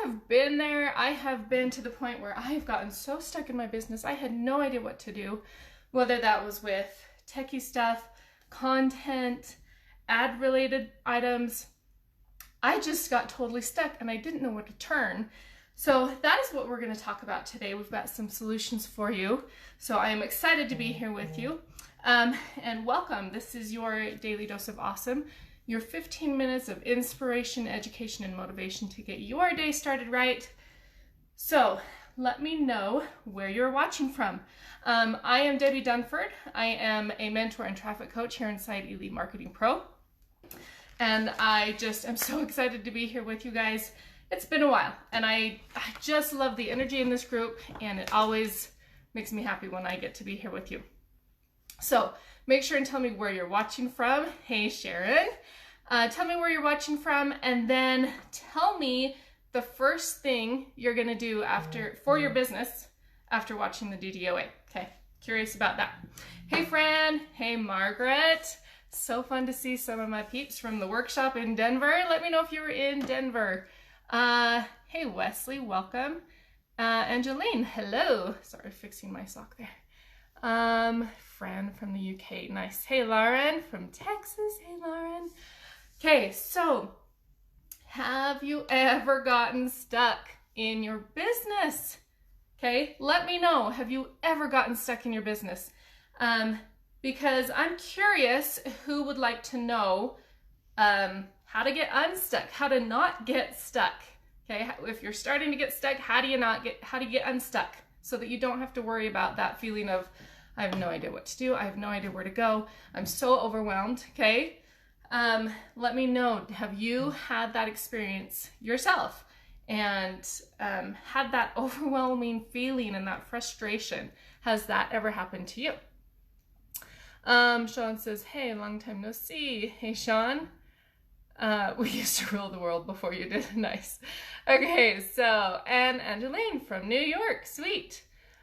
have been there. I have been to the point where I've gotten so stuck in my business. I had no idea what to do, whether that was with techie stuff, content, ad related items. I just got totally stuck and I didn't know where to turn. So that is what we're going to talk about today. We've got some solutions for you. So I am excited to be here with you. And welcome. This is your daily dose of awesome. Your 15 minutes of inspiration, education, and motivation to get your day started right. So let me know where you're watching from. I am Debbie Dunford. I am a mentor and traffic coach here inside Elite Marketing Pro. And I just am so excited to be here with you guys. It's been a while, and I just love the energy in this group, and it always makes me happy when I get to be here with you. So make sure and tell me where you're watching from. Hey, Sharon. Tell me where you're watching from, and then tell me the first thing you're going to do for your business after watching the DDOA. Okay, curious about that. Hey, Fran. Hey, Margaret. So fun to see some of my peeps from the workshop in Denver. Let me know if you were in Denver. Hey, Wesley, welcome. Angeline, hello. Sorry, fixing my sock there. Fran from the UK, nice. Hey, Lauren from Texas. Hey, Lauren. Okay, so have you ever gotten stuck in your business? Okay, let me know. Have you ever gotten stuck in your business? Because I'm curious who would like to know how to get unstuck, how to not get stuck. Okay, if you're starting to get stuck, how do you get unstuck so that you don't have to worry about that feeling of, I have no idea what to do, I have no idea where to go, I'm so overwhelmed. Okay, let me know, have you had that experience yourself and had that overwhelming feeling and that frustration? Has that ever happened to you? Sean says, hey, long time no see. Hey, Sean. We used to rule the world before you did. Nice. Okay, so, and Angeline from New York. Sweet.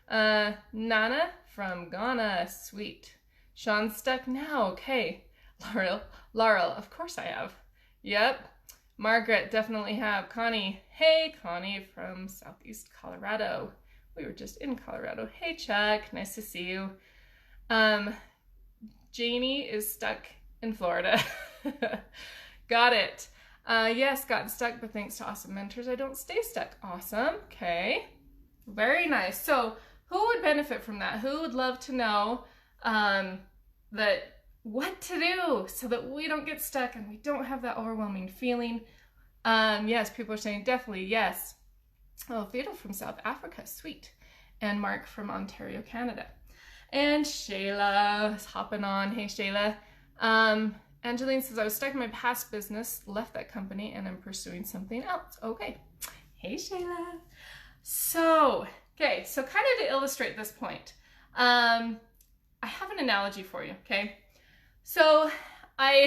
Nana from Ghana. Sweet. Sean stuck now. Okay. Laurel, of course I have. Yep. Margaret, definitely have. Connie. Hey, Connie from Southeast Colorado. We were just in Colorado. Hey, Chuck. Nice to see you. Janie is stuck in Florida. Got it. Yes, gotten stuck, but thanks to awesome mentors, I don't stay stuck. Awesome. Okay. Very nice. So who would benefit from that? Who would love to know that what to do so that we don't get stuck and we don't have that overwhelming feeling? Yes, people are saying definitely yes. Oh, Theodore from South Africa. Sweet. And Mark from Ontario, Canada. And Shayla is hopping on. Hey, Shayla. Angeline says, I was stuck in my past business, left that company, and I'm pursuing something else. Okay. Hey, Shayla. So, okay, so kind of to illustrate this point, I have an analogy for you, okay? So, who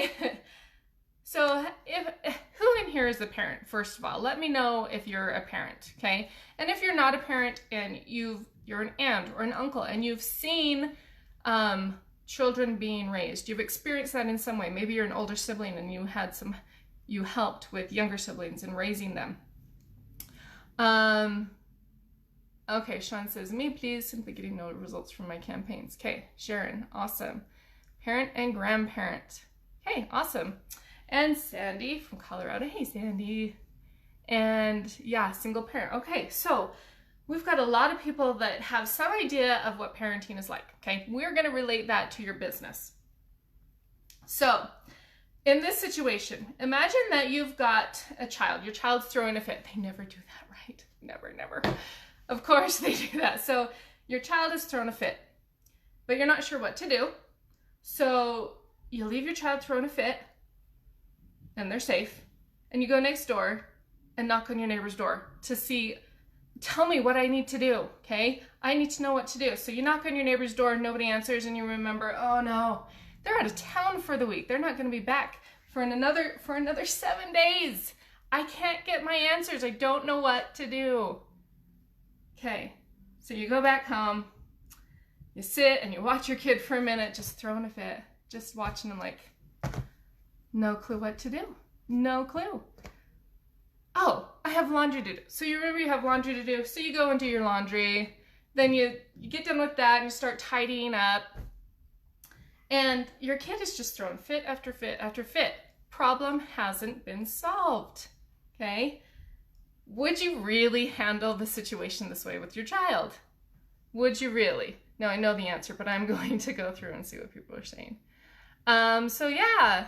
in here is a parent, first of all? Let me know if you're a parent, okay? And if you're not a parent and you're an aunt or an uncle and you've seen children being raised, you've experienced that in some way. Maybe you're an older sibling and you helped with younger siblings in raising them. Okay, Sean says, me please, simply getting no results from my campaigns. Okay, Sharon, awesome. Parent and grandparent. Okay, awesome. And Sandy from Colorado. Hey, Sandy. And yeah, single parent. Okay, so we've got a lot of people that have some idea of what parenting is like, okay? We're gonna relate that to your business. So, in this situation, imagine that you've got a child. Your child's throwing a fit. They never do that, right? Never. Of course they do that. So, your child is throwing a fit, but you're not sure what to do. So, you leave your child throwing a fit, and they're safe, and you go next door and knock on your neighbor's door to see, tell me what I need to do, okay? I need to know what to do. So you knock on your neighbor's door, nobody answers, and you remember, oh no, they're out of town for the week. They're not gonna be back for another 7 days. I can't get my answers. I don't know what to do. Okay, so you go back home, you sit and you watch your kid for a minute, just throwing a fit, just watching them like, no clue what to do. No clue. Oh, I have laundry to do. So you remember you have laundry to do. So you go and do your laundry. Then you get done with that and you start tidying up. And your kid is just throwing fit after fit after fit. Problem hasn't been solved. Okay? Would you really handle the situation this way with your child? Would you really? Now I know the answer, but I'm going to go through and see what people are saying. So yeah,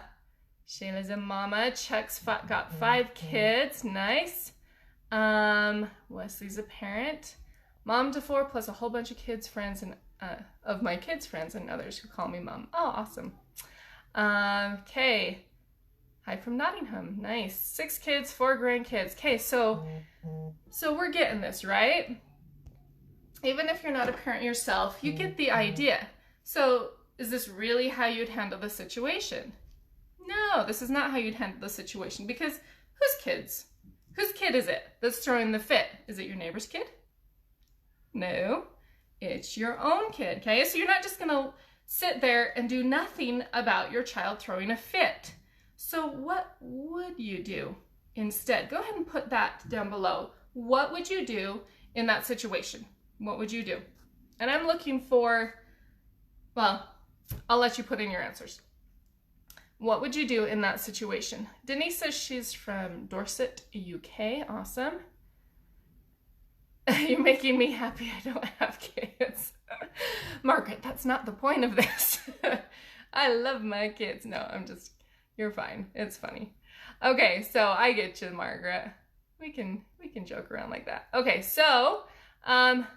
Shayla's a mama. Chuck's got 5 kids. Nice. Wesley's a parent. Mom to 4 plus a whole bunch of kids, friends, and of my kids' friends and others who call me mom. Oh, awesome. Okay. Hi from Nottingham. Nice. 6 kids, 4 grandkids. Okay, so we're getting this, right? Even if you're not a parent yourself, you get the idea. So is this really how you'd handle the situation? No, this is not how you'd handle the situation, because whose kid is it that's throwing the fit? Is it your neighbor's kid? No, it's your own kid, okay? So you're not just gonna sit there and do nothing about your child throwing a fit. So what would you do instead? Go ahead and put that down below. What would you do in that situation? What would you do? And I'm looking for, well, I'll let you put in your answers. What would you do in that situation? Denise says she's from Dorset, UK. Awesome. You're making me happy I don't have kids. Margaret, that's not the point of this. I love my kids. No, you're fine. It's funny. Okay, so I get you, Margaret. We can joke around like that. Okay, so,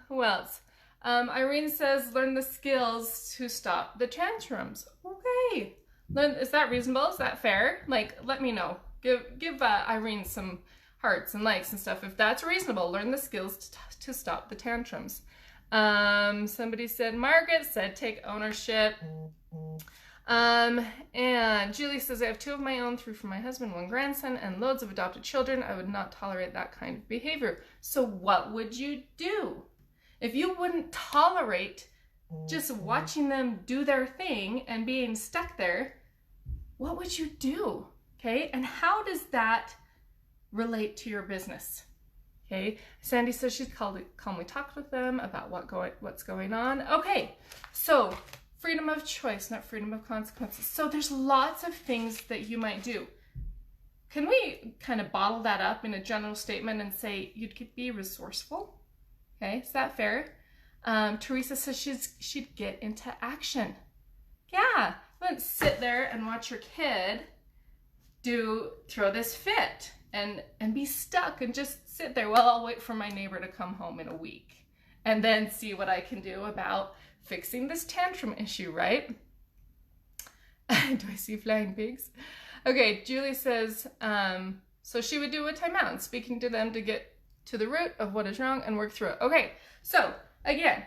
who else? Irene says, learn the skills to stop the tantrums. Okay. Is that reasonable? Is that fair? Like, let me know. Give Irene some hearts and likes and stuff. If that's reasonable, learn the skills to stop the tantrums. Somebody said, Margaret said, take ownership. And Julie says, I have 2 of my own, 3 from my husband, 1 grandson, and loads of adopted children. I would not tolerate that kind of behavior. So what would you do? If you wouldn't tolerate just watching them do their thing and being stuck there, what would you do? Okay, and how does that relate to your business? Okay, Sandy says she's calmly talked with them about what's going on. Okay, so freedom of choice, not freedom of consequences. So there's lots of things that you might do. Can we kind of bottle that up in a general statement and say you could be resourceful? Okay, is that fair? Teresa says she'd get into action. Yeah, you wouldn't sit there and watch your kid throw this fit and be stuck and just sit there. Well, I'll wait for my neighbor to come home in a week and then see what I can do about fixing this tantrum issue, right? Do I see flying pigs? Okay, Julie says, so she would do a timeout and speaking to them to get to the root of what is wrong and work through it. Okay, so again,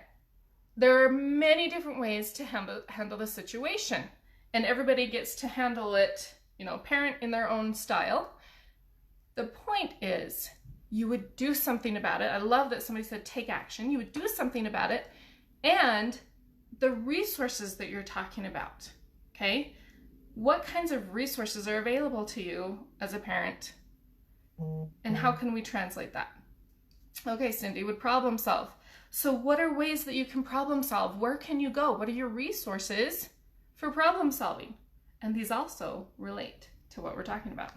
there are many different ways to handle the situation, and everybody gets to handle it, parent in their own style. The point is, you would do something about it. I love that somebody said take action. You would do something about it, and the resources that you're talking about, okay? What kinds of resources are available to you as a parent, and how can we translate that? Okay, Cindy would problem solve. So what are ways that you can problem solve? Where can you go? What are your resources for problem solving? And these also relate to what we're talking about.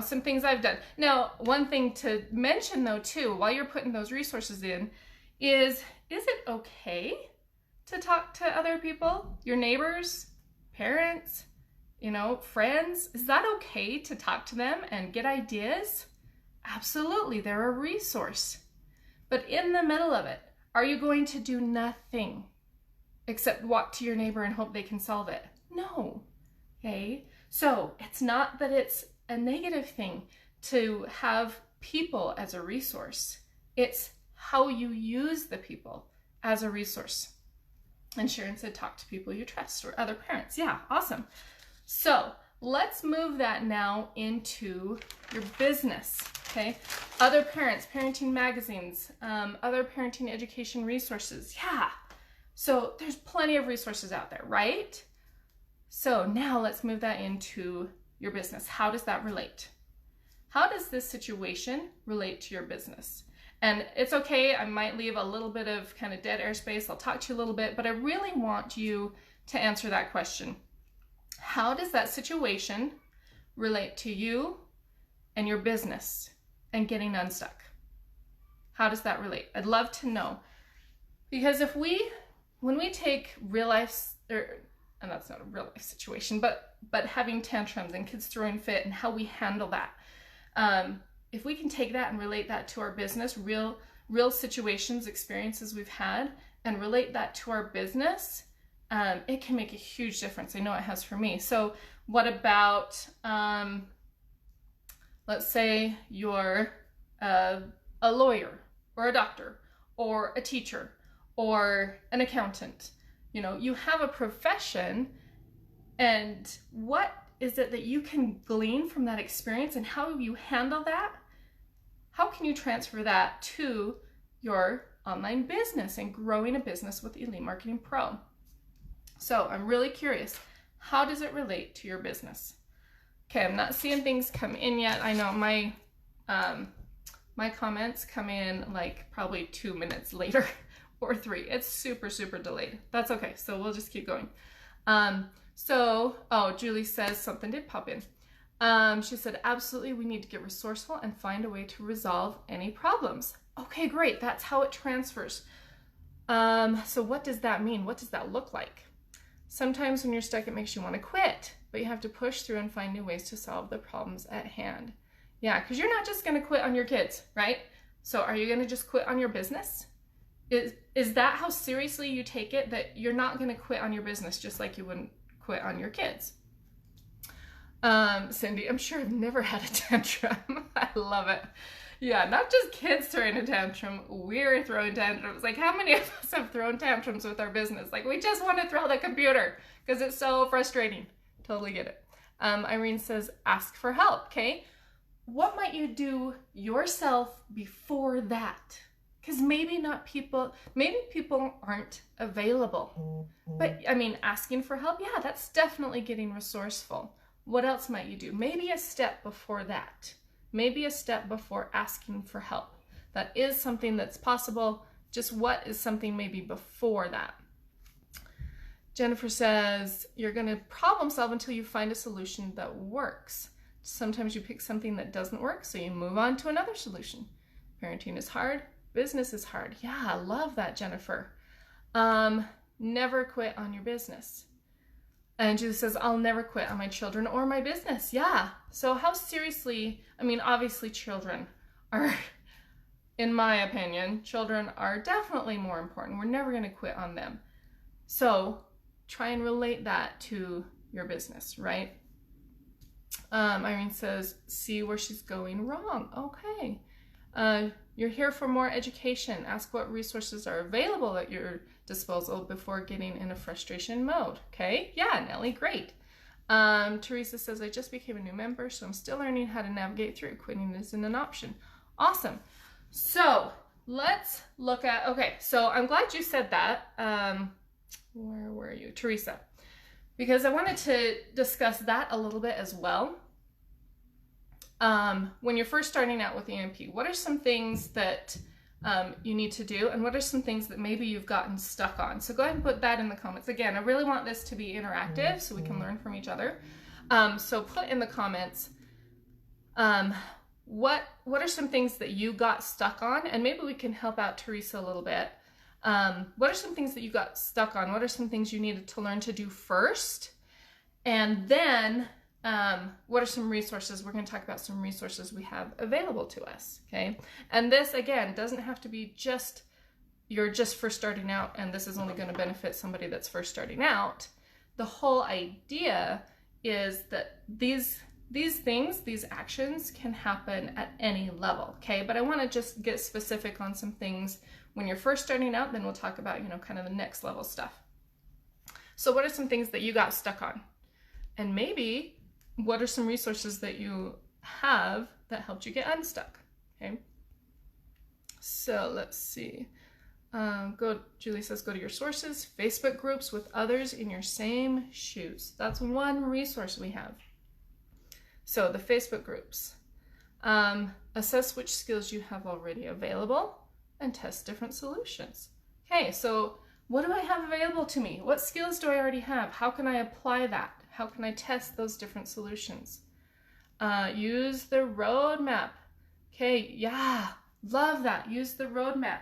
Some things I've done. Now, one thing to mention though too, while you're putting those resources in, is it okay to talk to other people? Your neighbors, parents, friends? Is that okay to talk to them and get ideas? Absolutely, they're a resource. But in the middle of it, are you going to do nothing except walk to your neighbor and hope they can solve it? No. Okay? So it's not that it's a negative thing to have people as a resource. It's how you use the people as a resource. And Sharon said, talk to people you trust or other parents. Yeah, awesome. So let's move that now into your business. Okay, other parents, parenting magazines, other parenting education resources. Yeah, so there's plenty of resources out there, right? So now let's move that into your business. How does that relate? how does this situation relate to your business? And it's okay, I might leave a little bit of kind of dead airspace. I'll talk to you a little bit, but I really want you to answer that question. How does that situation relate to you and your business and getting unstuck? How does that relate? I'd love to know. Because when we take real life, and that's not a real life situation, but having tantrums and kids throwing fit and how we handle that, if we can take that and relate that to our business, real situations, experiences we've had, and relate that to our business, it can make a huge difference. I know it has for me. So what about, let's say you're a lawyer or a doctor or a teacher or an accountant. You know, you have a profession, and what is it that you can glean from that experience, and how you handle that? How can you transfer that to your online business and growing a business with Elite Marketing Pro? So I'm really curious, how does it relate to your business? Okay, I'm not seeing things come in yet. I know my comments come in like probably 2 minutes later or 3. It's super delayed. That's okay. So we'll just keep going. Julie says something did pop in. She said, absolutely, we need to get resourceful and find a way to resolve any problems. Okay, great. That's how it transfers. So what does that mean? What does that look like? Sometimes when you're stuck, it makes you want to quit, but you have to push through and find new ways to solve the problems at hand. Yeah, because you're not just going to quit on your kids, right? So are you going to just quit on your business? Is that how seriously you take it, that you're not going to quit on your business just like you wouldn't quit on your kids? Cindy, I'm sure I've never had a tantrum. I love it. Yeah, not just kids throwing a tantrum, we're throwing tantrums. Like, how many of us have thrown tantrums with our business? Like, we just want to throw the computer because it's so frustrating. Totally get it. Irene says, ask for help, okay? What might you do yourself before that? Because maybe people aren't available. But I mean, asking for help, yeah, that's definitely getting resourceful. What else might you do? Maybe a step before that. Maybe a step before asking for help. That is something that's possible. Just what is something maybe before that? Jennifer says, you're going to problem solve until you find a solution that works. Sometimes you pick something that doesn't work, so you move on to another solution. Parenting is hard. Business is hard. Yeah, I love that, Jennifer. Never quit on your business. And Julie says, I'll never quit on my children or my business. Yeah. So how seriously, I mean, obviously children are, in my opinion, children are definitely more important. We're never going to quit on them. So try and relate that to your business, right? Irene says, see where she's going wrong. Okay. You're here for more education. Ask what resources are available at your disposal before getting in a frustration mode. Okay, yeah, Nellie, great. Teresa says, I just became a new member, so I'm still learning how to navigate through. Quitting isn't an option. Awesome. So let's look at, okay, so I'm glad you said that. Where were you? Teresa. Because I wanted to discuss that a little bit as well. When you're first starting out with EMP, what are some things that you need to do, and what are some things that maybe you've gotten stuck on? So go ahead and put that in the comments. Again, I really want this to be interactive so we can learn from each other. So put in the comments, what are some things that you got stuck on, and maybe we can help out Teresa a little bit. What are some things that you got stuck on? What are some things you needed to learn to do first? And then what are some resources? We're going to talk about some resources we have available to us, okay? And this, again, doesn't have to be just, you're just first starting out and this is only going to benefit somebody that's first starting out. The whole idea is that these things, these actions can happen at any level, okay? But I want to just get specific on some things when you're first starting out, then we'll talk about, kind of the next level stuff. So what are some things that you got stuck on? And maybe what are some resources that you have that helped you get unstuck? Okay. So let's see. Julie says, go to your sources, Facebook groups with others in your same shoes. That's one resource we have. So the Facebook groups. Assess which skills you have already available and test different solutions. Okay, so what do I have available to me? What skills do I already have? How can I apply that? How can I test those different solutions? Use the roadmap. Okay, yeah, love that. Use the roadmap.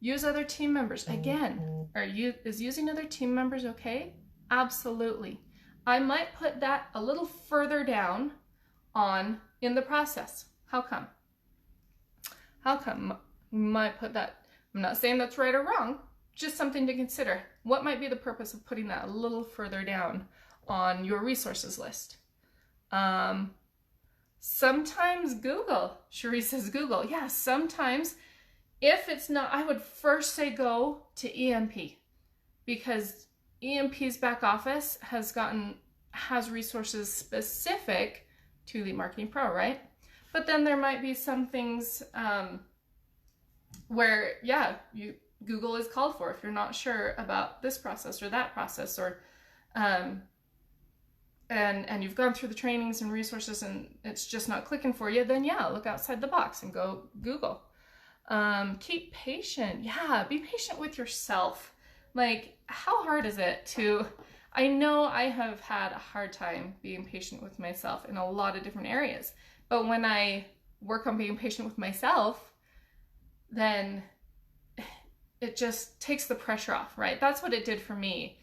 Use other team members. Again, is using other team members okay? Absolutely. I might put that a little further down in the process. How come? How come you might put that? I'm not saying that's right or wrong, just something to consider. What might be the purpose of putting that a little further down on your resources list? Sometimes Google. Cherie says Google. Yeah, sometimes if it's not, I would first say go to EMP, because EMP's back office has resources specific to Lead Marketing Pro, right? But then there might be some things where, yeah, Google is called for if you're not sure about this process or that process, or and you've gone through the trainings and resources and it's just not clicking for you, then yeah, look outside the box and go Google. Keep patient. Yeah, be patient with yourself. Like, how hard is it to, I know I have had a hard time being patient with myself in a lot of different areas, but when I work on being patient with myself, then it just takes the pressure off, right? That's what it did for me,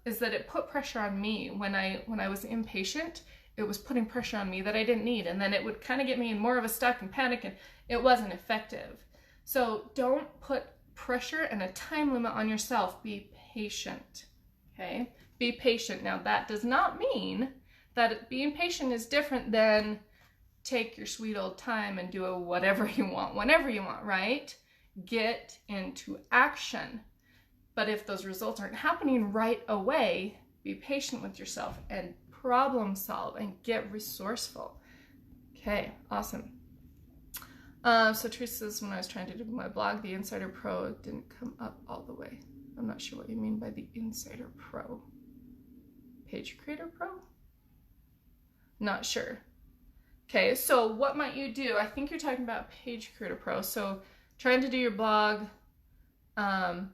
is that it put pressure on me when I was impatient. It was putting pressure on me that I didn't need, and then it would kind of get me in more of a stuck and panic, and it wasn't effective. So don't put pressure and a time limit on yourself. Be patient, okay? Be patient. Now, that does not mean that being patient is different than take your sweet old time and do whatever you want, whenever you want, right? Get into action. But if those results aren't happening right away, be patient with yourself and problem solve and get resourceful. Okay, awesome. So Teresa says, when I was trying to do my blog, the Insider Pro didn't come up all the way. I'm not sure what you mean by the Insider Pro. Page Creator Pro? Not sure. Okay, so what might you do? I think you're talking about Page Creator Pro. So trying to do your blog and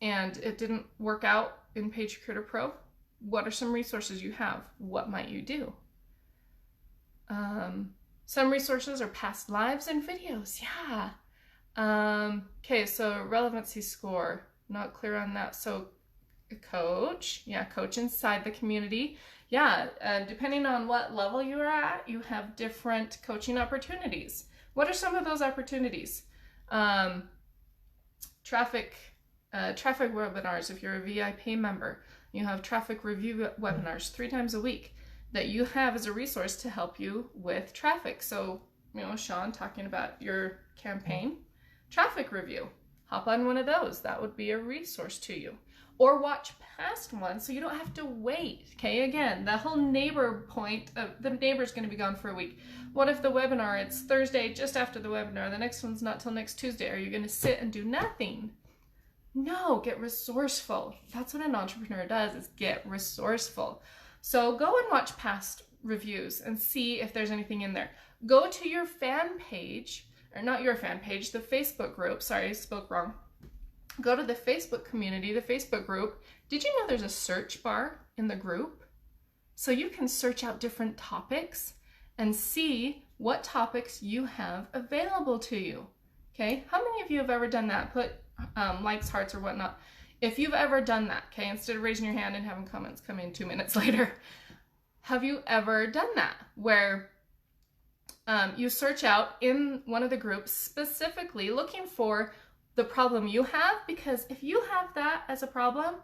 it didn't work out in Page Creator Pro. What are some resources you have? What might you do? Some resources are past lives and videos. Yeah. Okay, so relevancy score. Not clear on that. So coach. Yeah, coach inside the community. Yeah, depending on what level you are at, you have different coaching opportunities. What are some of those opportunities? Traffic webinars. If you're a VIP member, you have traffic review webinars 3 times a week that you have as a resource to help you with traffic. So, you know, Sean talking about your campaign, traffic review. Hop on one of those. That would be a resource to you. Or watch past ones so you don't have to wait. Okay, again, the whole neighbor point of the neighbor's going to be gone for a week. What if the webinar, it's Thursday just after the webinar, the next one's not till next Tuesday? Are you going to sit and do nothing? No, get resourceful. That's what an entrepreneur does, is get resourceful. So go and watch past reviews and see if there's anything in there. Go to your fan page, or not your fan page, the Facebook group. Sorry, I spoke wrong. Go to the Facebook community, the Facebook group. Did you know there's a search bar in the group? So you can search out different topics and see what topics you have available to you. Okay, how many of you have ever done that? Put likes, hearts, or whatnot. If you've ever done that, okay, instead of raising your hand and having comments come in 2 minutes later, have you ever done that where you search out in one of the groups specifically looking for the problem you have? Because if you have that as a problem,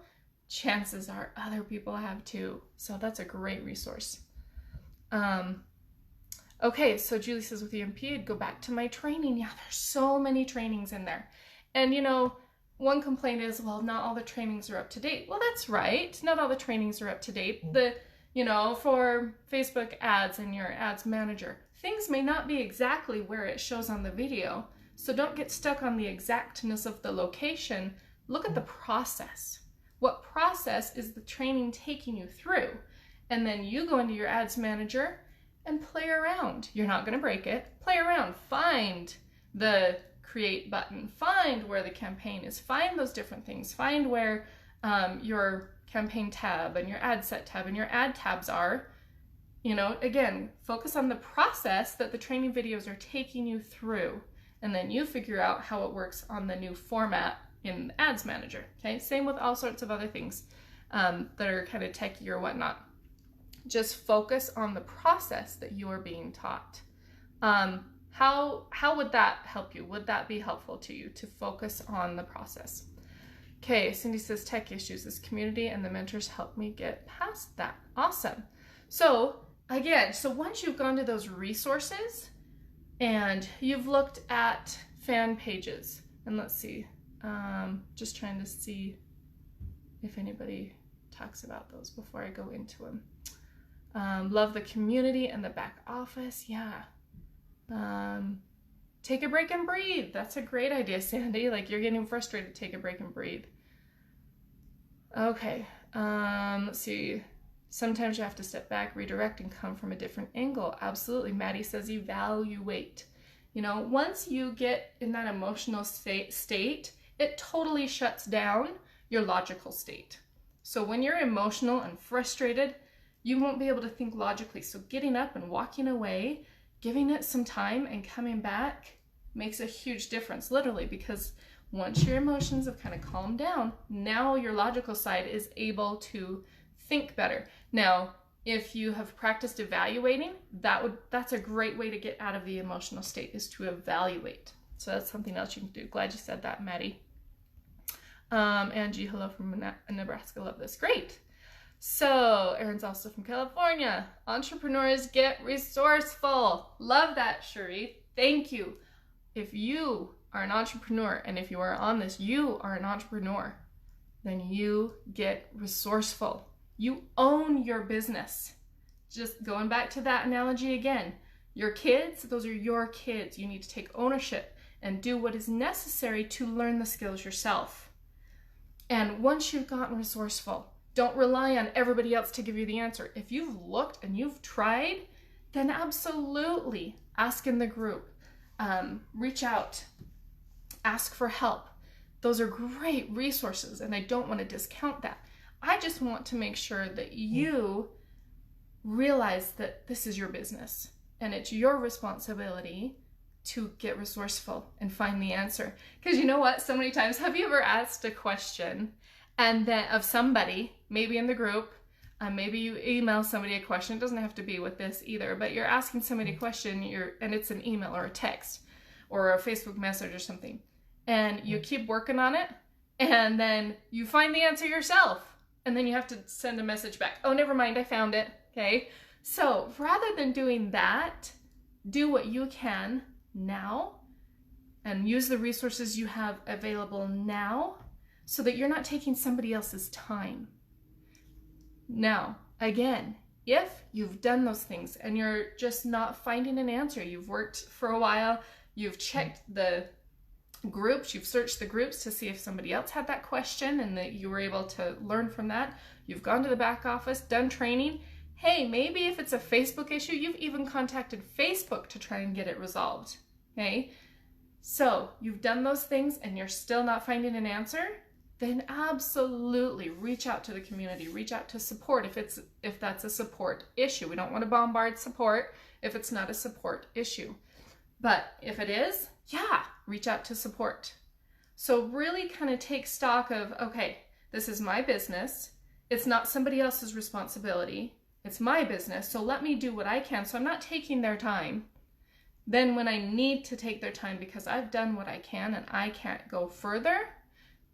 chances are other people have too. So that's a great resource. Okay, so Julie says with EMP, I'd go back to my training. Yeah, there's so many trainings in there. And you know, one complaint is, well, not all the trainings are up to date. Well, that's right. Not all the trainings are up to date. You know, for Facebook ads and your ads manager, things may not be exactly where it shows on the video. So don't get stuck on the exactness of the location. Look at the process. What process is the training taking you through? And then you go into your ads manager and play around. You're not going to break it. Play around. Find the create button. Find where the campaign is. Find those different things. Find where your campaign tab and your ad set tab and your ad tabs are. You know, again, focus on the process that the training videos are taking you through, and then you figure out how it works on the new format in the Ads Manager. Okay, same with all sorts of other things that are kind of techy or whatnot. Just focus on the process that you are being taught. How would that help you? Would that be helpful to you to focus on the process? Okay, Cindy says tech issues. This community and the mentors helped me get past that. Awesome. So again, once you've gone to those resources and you've looked at fan pages, and let's see, just trying to see if anybody talks about those before I go into them. Love the community and the back office. Yeah. Take a break and breathe. That's a great idea, Sandy. Like, you're getting frustrated, take a break and breathe. Okay. Let's see. Sometimes you have to step back, redirect, and come from a different angle. Absolutely. Maddie says evaluate. You know, once you get in that emotional state, it totally shuts down your logical state. So when you're emotional and frustrated, you won't be able to think logically. So getting up and walking away, giving it some time and coming back makes a huge difference, literally, because once your emotions have kind of calmed down, now your logical side is able to think better. Now, if you have practiced evaluating, that's a great way to get out of the emotional state, is to evaluate. So that's something else you can do. Glad you said that, Maddie. Angie, hello from Nebraska. Love this. Great. So Erin's also from California. Entrepreneurs get resourceful. Love that, Cherie. Thank you. If you are an entrepreneur, and if you are on this, you are an entrepreneur, then you get resourceful. You own your business. Just going back to that analogy again, your kids, those are your kids. You need to take ownership and do what is necessary to learn the skills yourself. And once you've gotten resourceful, don't rely on everybody else to give you the answer. If you've looked and you've tried, then absolutely ask in the group, reach out, ask for help. Those are great resources, and I don't want to discount that. I just want to make sure that you realize that this is your business and it's your responsibility to get resourceful and find the answer. Because you know what? So many times, have you ever asked a question and then of somebody, maybe in the group, maybe you email somebody a question. It doesn't have to be with this either, but you're asking somebody a question, and it's an email or a text or a Facebook message or something, and you keep working on it, and then you find the answer yourself, and then you have to send a message back. Oh, never mind, I found it. Okay. So rather than doing that, do what you can now and use the resources you have available now so that you're not taking somebody else's time. Now, again, if you've done those things and you're just not finding an answer, you've worked for a while, you've checked the groups, you've searched the groups to see if somebody else had that question and that you were able to learn from that, you've gone to the back office, done training. Hey, maybe if it's a Facebook issue, you've even contacted Facebook to try and get it resolved. Okay, so you've done those things and you're still not finding an answer, then absolutely reach out to the community, reach out to support if that's a support issue. We don't want to bombard support if it's not a support issue. But if it is, yeah, reach out to support. So really kind of take stock of, okay, this is my business. It's not somebody else's responsibility. It's my business. So let me do what I can. So I'm not taking their time. Then when I need to take their time because I've done what I can and I can't go further,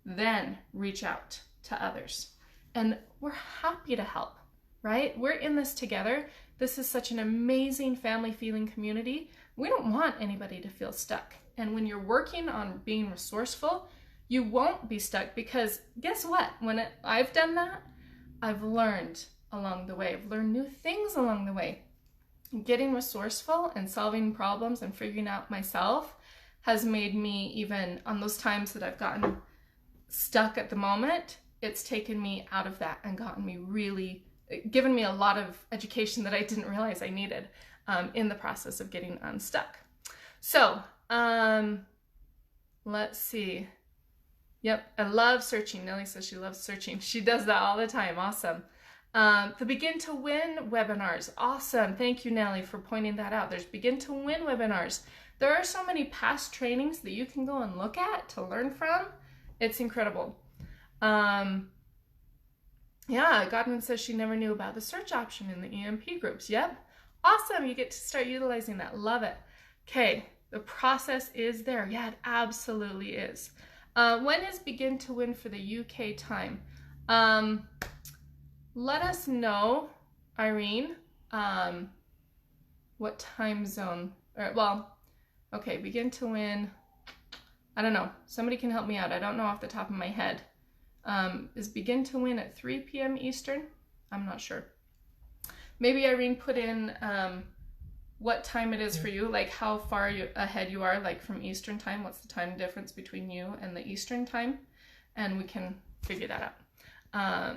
then reach out to others. And we're happy to help, right? We're in this together. This is such an amazing family feeling community. We don't want anybody to feel stuck. And when you're working on being resourceful, you won't be stuck, because guess what? I've done that, I've learned along the way. I've learned new things along the way. Getting resourceful and solving problems and figuring out myself has made me, even on those times that I've gotten stuck at the moment, it's taken me out of that and given me a lot of education that I didn't realize I needed. in the process of getting unstuck. So let's see. Yep, I love searching. Nellie says she loves searching. She does that all the time. Awesome. The Begin to Win webinars. Awesome. Thank you, Nellie, for pointing that out. There's Begin to Win webinars. There are so many past trainings that you can go and look at to learn from. It's incredible. Yeah, Godwin says she never knew about the search option in the EMP groups. Yep. Awesome. You get to start utilizing that. Love it. Okay. The process is there. Yeah, it absolutely is. When is Begin to Win for the UK time? Let us know, Irene, what time zone, okay, Begin to Win. I don't know. Somebody can help me out. I don't know off the top of my head. Is Begin to Win at 3 p.m. Eastern? I'm not sure. Maybe Irene put in what time it is for you, like how far ahead you are, like from Eastern time. What's the time difference between you and the Eastern time? And we can figure that out.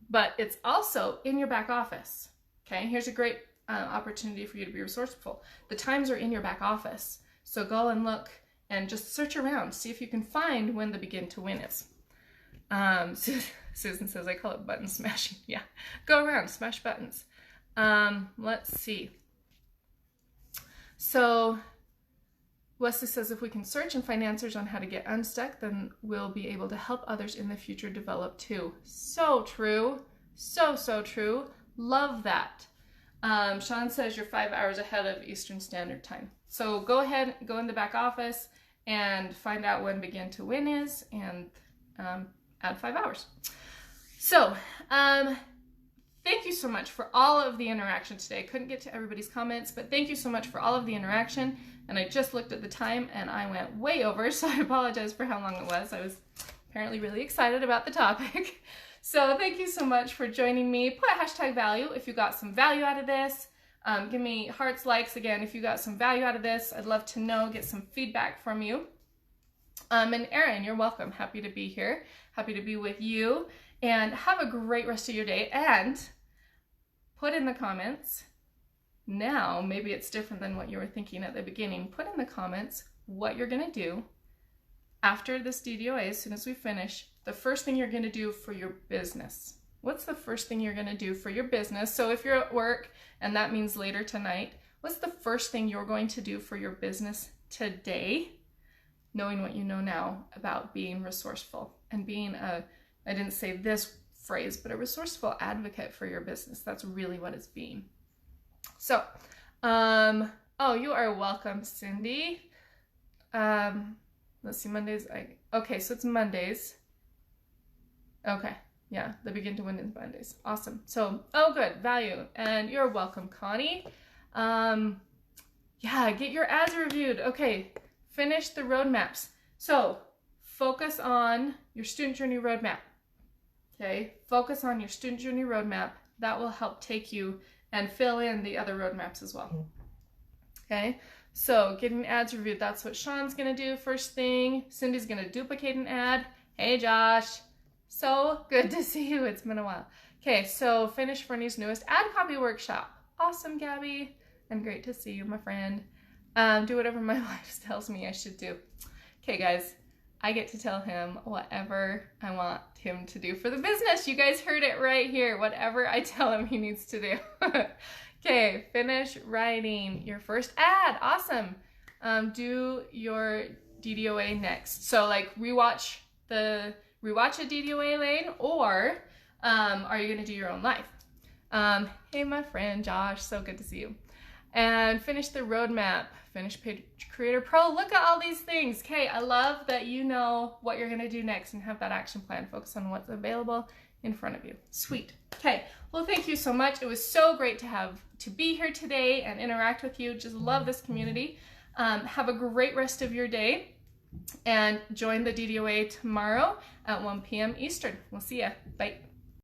But it's also in your back office. Okay, here's a great opportunity for you to be resourceful. The times are in your back office. So go and look and just search around. See if you can find when the Begin to Win is. Susan says, I call it button smashing. Yeah, go around, smash buttons. Let's see. So Wesley says, if we can search and find answers on how to get unstuck, then we'll be able to help others in the future develop too. So true. So true. Love that. Sean says you're 5 hours ahead of Eastern Standard Time. So go ahead, go in the back office and find out when Begin to Win is and add 5 hours. So, thank you so much for all of the interaction today. I couldn't get to everybody's comments, but thank you so much for all of the interaction. And I just looked at the time and I went way over, so I apologize for how long it was. I was apparently really excited about the topic. So thank you so much for joining me. Put #value if you got some value out of this. Give me hearts, likes again if you got some value out of this. I'd love to know, get some feedback from you. And Erin, you're welcome. Happy to be here. Happy to be with you. And have a great rest of your day. And put in the comments, now maybe it's different than what you were thinking at the beginning. Put in the comments what you're going to do after this DDOA, as soon as we finish, the first thing you're going to do for your business. What's the first thing you're going to do for your business? So if you're at work and that means later tonight, what's the first thing you're going to do for your business today? Knowing what you know now about being resourceful and being I didn't say this phrase, but a resourceful advocate for your business. That's really what it's being. So, oh, you are welcome, Cindy. Let's see, Mondays. Okay, so it's Mondays. Okay, yeah, the Begin to Win is Mondays. Awesome. So, oh, good, value. And you're welcome, Connie. Yeah, get your ads reviewed. Okay, finish the roadmaps. So, focus on your student journey roadmap. Okay, focus on your student journey roadmap. That will help take you and fill in the other roadmaps as well. Okay, so getting ads reviewed, that's what Sean's gonna do first thing. Cindy's gonna duplicate an ad. Hey Josh, so good to see you, it's been a while. Okay, so finish Fernie's newest ad copy workshop. Awesome, Gabby, and great to see you, my friend. Do whatever my wife tells me I should do. Okay guys, I get to tell him whatever I want him to do for the business. You guys heard it right here. Whatever I tell him he needs to do. Okay, finish writing your first ad. Awesome. Do your DDOA next. So like rewatch a DDOA lane, or are you gonna do your own live? Hey my friend Josh, so good to see you. And finish the roadmap, finish Page Creator Pro. Look at all these things. Okay, I love that you know what you're gonna do next and have that action plan. Focus on what's available in front of you. Sweet. Okay, well thank you so much. It was so great to be here today and interact with you. Just love this community. Have a great rest of your day and join the DDOA tomorrow at 1 p.m. Eastern. We'll see ya. Bye.